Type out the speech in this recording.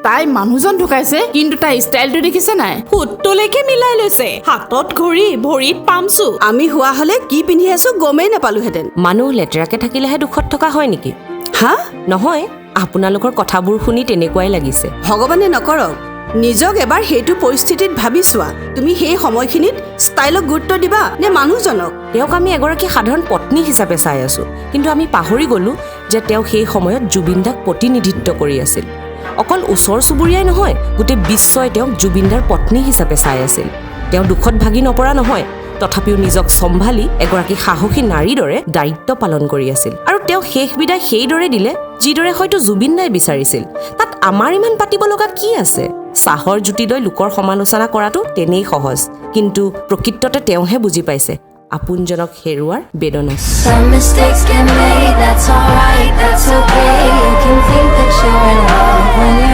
তাই মানুহজন ঢুকাইছে কিন্তু তাই ষ্টাইলটো দেখিছে নাই সুতলৈকে মিলাই লৈছে হাতত ঘড়ী ভৰিত পামচু আমি হোৱা হলে কি পিন্ধি আছো গমেই নাপালোহেঁতেন মানুহ লেতেৰাকে থাকিলেহে দুখত থকা হয় নেকি হা নহয় আপোনালোকৰ কথাবোৰ শুনি তেনেকুৱাই লাগিছে ভগৱানে নকৰক নিজক এবাৰ সেইটো পৰিস্থিতিত ভাবি চোৱা তুমি সেই সময়খিনিত ষ্টাইলক গুৰুত্ব দিবা নে মানুহজনক তেওঁক আমি এগৰাকী সাধাৰণ পত্নী হিচাপে চাই আছো কিন্তু আমি পাহৰি গলো যে তেওঁ সেই সময়ত জুবিন দাক প্ৰতিনিধিত্ব কৰি আছিল অকল ওচৰ চুবুৰীয়াই নহয় গোটেই বিশ্বই তেওঁক জুবিন দাৰ পত্নী হিচাপে চাই আছিল তেওঁ দুখত ভাগি নপৰা নহয় তথাপিও নিজক চম্ভালি এগৰাকী সাহসী নাৰীৰ দৰে দায়িত্ব পালন কৰি আছিল আৰু তেওঁ শেষ বিদায় সেইদৰে দিলে যিদৰে হয়তো জুবিন দাই বিচাৰিছিল তাত আমাৰ ইমান পাতিব লগা কি আছে চাহৰ জুতি লৈ লোকৰ সমালোচনা কৰাটো তেনেই সহজ কিন্তু প্ৰকৃততে তেওঁহে বুজি পাইছে আপোনজনক হেৰুৱাৰ বেদনা Some mistakes get made, that's alright, that's okay. You can think that you're in love when you're